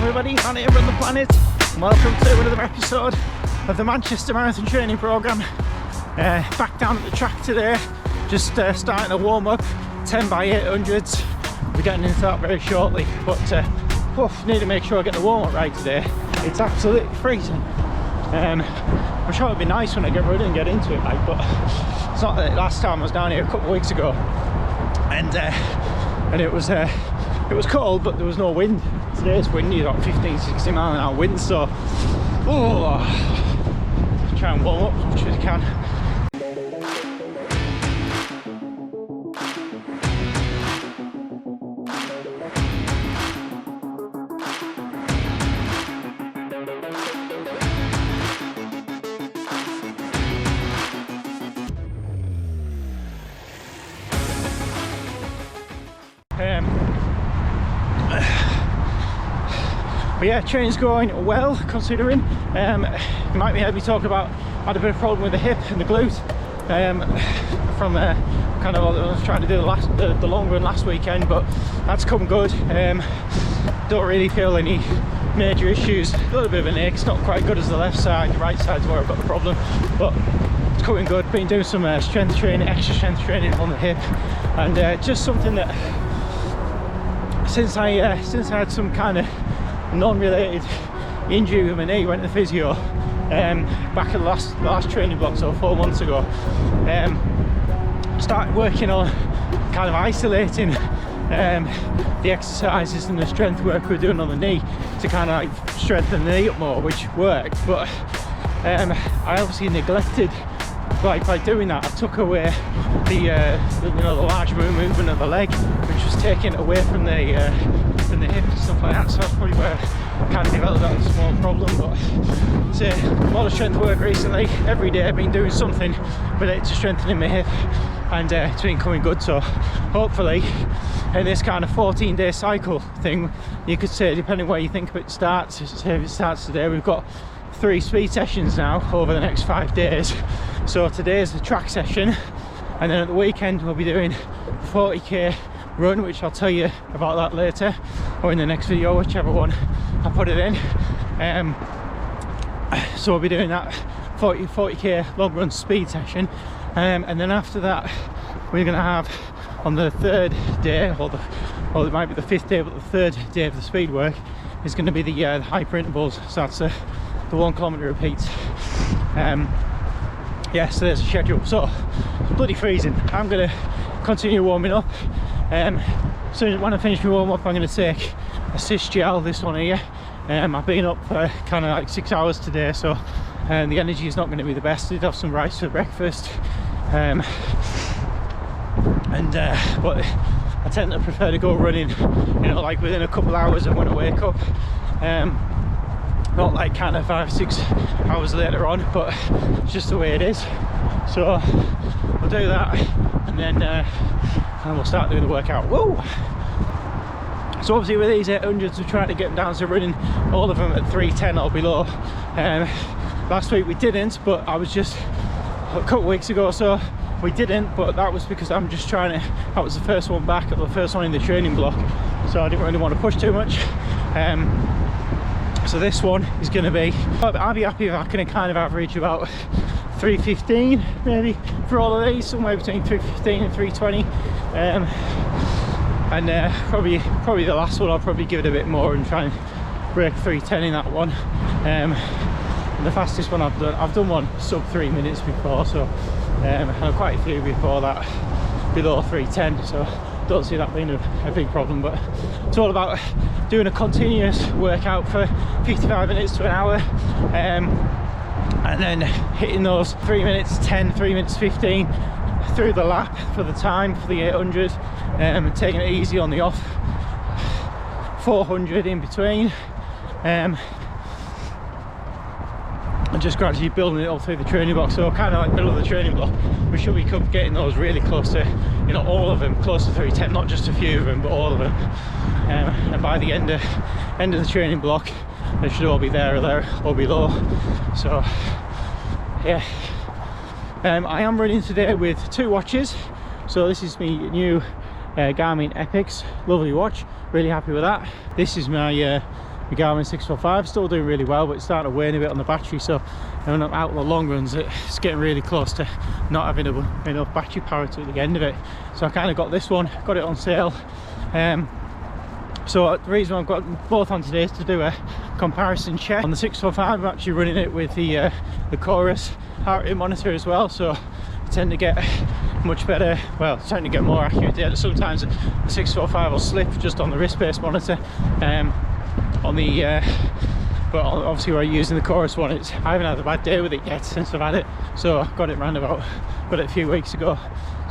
everybody, on here on the planet, and welcome to another episode of the Manchester Marathon training programme. Back down at the track today, just starting to warm up, 10 by 800s. We're getting into that very shortly, but need to make sure I get the warm up right today. It's absolutely freezing. I'm sure it'd be nice when I get ready and get into it, like, but it's not. Last time I was down here a couple of weeks ago, and it was cold, but there was no wind. Today's windy, about 15-16 mile an hour wind, so try and warm up as much as I can. But yeah, training's going well, considering. You might be heard me talk about, I had a bit of problem with the hip and the glute from kind of what I was trying to do the long run last weekend, but that's come good. Don't really feel any major issues. A little bit of an ache, it's not quite good as the left side. The right side's where I've got the problem, but it's coming good. Been doing some strength training, extra strength training on the hip, and just something that since I had some kind of non-related injury with my knee, went to the physio back at the last training block, so 4 months ago. Started working on kind of isolating the exercises and the strength work we're doing on the knee to kind of like strengthen the knee up more, which worked. But I obviously neglected, like, by doing that I took away the large movement of the leg, which was taken away from the hip and stuff like that. So that's probably where I kind of developed that small problem. But it's a lot of strength work recently. Every day I've been doing something related to strengthening my hip, and it's been coming good. So hopefully in this kind of 14-day cycle thing, you could say, depending where you think it starts, say if it starts today, we've got 3 speed sessions now over the next 5 days. So today's the track session, and then at the weekend we'll be doing 40k run, which I'll tell you about that later, or in the next video, whichever one I put it in. So we'll be doing that 40k long run speed session, and then after that we're going to have, on the 3rd day, or it might be the 5th day, but the 3rd day of the speed work is going to be the hyper intervals. So that's the 1 kilometre repeats. Yeah, so there's a schedule. So it's bloody freezing. I'm going to continue warming up. So when I finish my warm up, I'm going to take a SIS Gel, this one here. I've been up for kind of like 6 hours today, so the energy is not going to be the best. I did have some rice for breakfast, but I tend to prefer to go running, like within a couple of hours of when I wake up. Not like kind of 5-6 hours later on, but it's just the way it is. So we'll do that, and then we'll start doing the workout. Whoa! So obviously with these 800s, we're trying to get them down to running all of them at 3:10 or below. Last week we didn't, but I was just, a couple of weeks ago or so, we didn't, but that was because I'm just trying to, that was the first one back, the first one in the training block, so I didn't really want to push too much. So this one is going to be, I'll be happy if I can kind of average about 3:15 maybe for all of these, somewhere between 3:15 and 3:20. Probably the last one I'll probably give it a bit more and try and break 3:10 in that one. And the fastest one I've done one sub 3 minutes before, so I've had quite a few before that below 3:10, so don't see that being a big problem. But it's all about doing a continuous workout for 55 minutes to an hour, and then hitting those 3 minutes 10, 3 minutes 15 through the lap for the time for the 800, and taking it easy on the off 400 in between, and just gradually building it up through the training block. So kind of like middle of the training block, we should be getting those really close to, all of them close to 3:10, not just a few of them, but all of them. And by the end of the training block, they should all be there or below. So yeah, I am running today with 2 watches. So this is my new Garmin Epix, lovely watch, really happy with that. This is my the Garmin 645 still doing really well, but it's starting to wane a bit on the battery. So when I'm out on the long runs, it's getting really close to not having enough battery power to the end of it. So I kind of got this one, got it on sale. So the reason I've got both on today is to do a comparison check. On the 645, I'm actually running it with the Chorus heart rate monitor as well, so I tend to get much better, well, tend to get more accurate data. Sometimes the 645 will slip just on the wrist-based monitor. But obviously we're using the Chorus one. I haven't had a bad day with it yet since I've had it, so I got it a few weeks ago,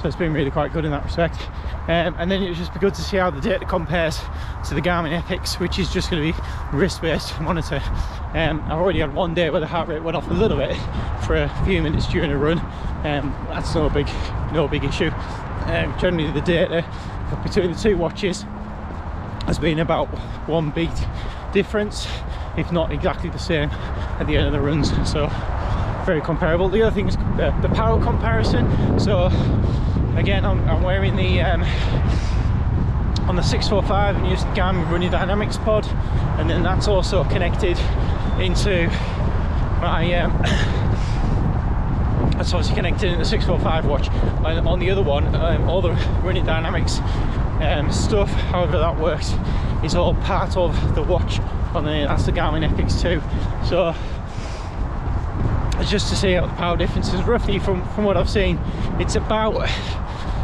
so it's been really quite good in that respect. And then it would just be good to see how the data compares to the Garmin Epix, which is just going to be wrist-based monitor. I've already had one day where the heart rate went off a little bit for a few minutes during a run. That's no big issue. Generally the data between the two watches has been about 1 beat difference, if not exactly the same at the end of the runs, so very comparable. The other thing is the power comparison. So again, I'm wearing the on the 645 and using the Garmin Running Dynamics pod, and then that's also connected into my that's obviously connected in the 645 watch. And on the other one, all the Running Dynamics stuff, however that works, is all part of the watch. That's the Garmin Epix 2. So just to see how the power difference is, roughly from what I've seen, it's about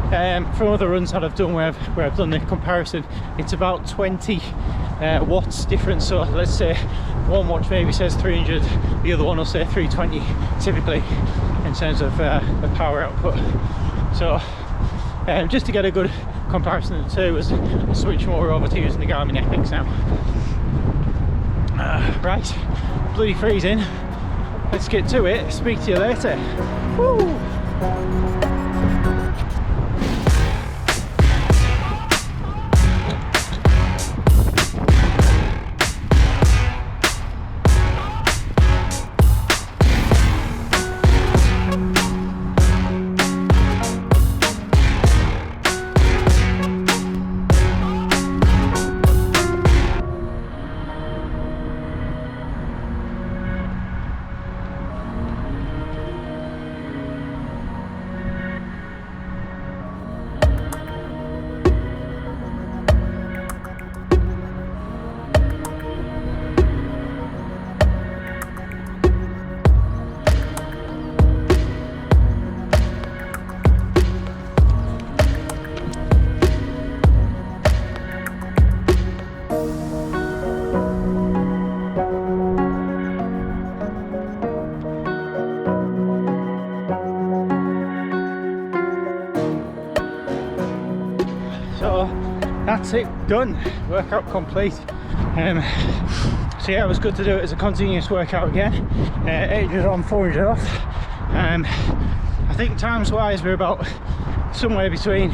from other runs that I've done where I've done the comparison, it's about 20 watts difference. So let's say one watch maybe says 300, the other one will say 320 typically in terms of the power output. So just to get a good comparison of the two, as I switch more over to using the Garmin Epix now. Right, bloody freezing. Let's get to it. Speak to you later. Woo! That's it, done, workout complete. So yeah, it was good to do it as a continuous workout again. 800 on, 400 off. I think times wise we're about somewhere between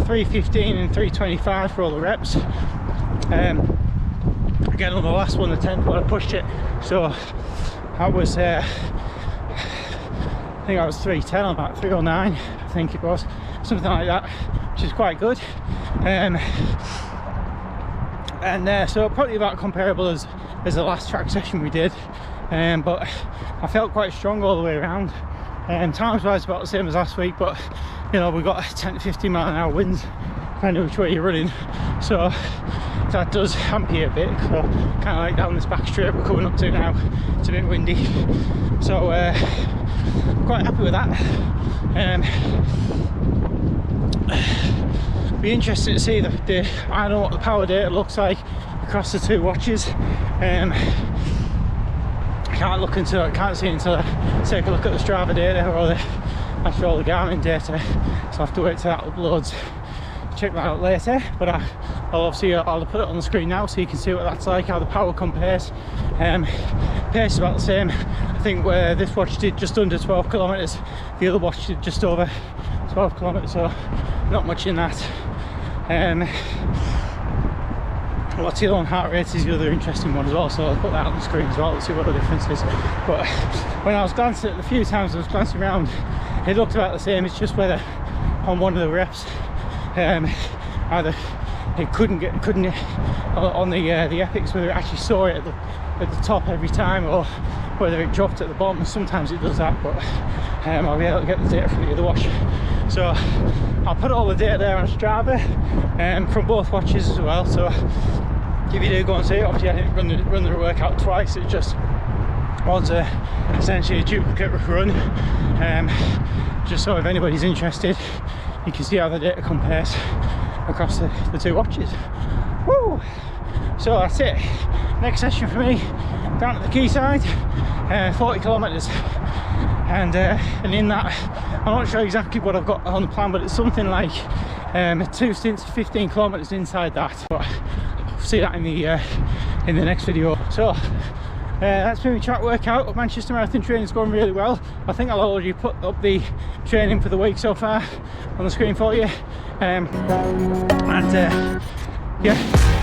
315 and 325 for all the reps. Again, on the last one, the 10th one, I pushed it, so that was I think I was 310 on about 309, I think it was, something like that, which is quite good. So probably about comparable as the last track session we did, but I felt quite strong all the way around. Times wise about the same as last week, but you know, we've got 10 to 15 mile an hour winds depending which way you're running, so that does hamper you a bit. So kind of like down this back straight we're coming up to now, it's a bit windy, so quite happy with that. Be interested to see I don't know what the power data looks like across the two watches. I can't see until I take a look at the Strava data or the Garmin data, so I'll have to wait till that uploads. Check that out later, but I'll put it on the screen now so you can see what that's like, how the power compares. Pace is about the same. I think where this watch did just under 12 kilometers, the other watch did just over 12 kilometers, so not much in that. What's the other one? Heart rate is the other interesting one as well, so I'll put that on the screen as well to see what the difference is. But when I was glancing at the few times I was glancing around, it looked about the same. It's just whether on one of the reps either it couldn't on the epics, whether it actually saw it at the top every time or whether it dropped at the bottom. Sometimes it does that, but I'll be able to get the data from the other watch. So I'll put all the data there on Strava from both watches as well. So if you do go and see it, obviously I didn't run the workout twice. It just was essentially a duplicate run, just so if anybody's interested, you can see how the data compares across the two watches. Woo! So that's it. Next session for me, down at the quayside, 40 kilometres, and in that, I'm not sure exactly what I've got on the plan, but it's something like 2 stints of 15 kilometres inside that. But I'll see that in the next video. So that's been my track workout. Manchester Marathon training's going really well. I think I'll already put up the training for the week so far on the screen for you. Yeah,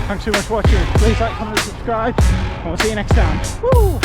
thanks so much for watching. Please like, comment, subscribe, and we'll see you next time. Woo!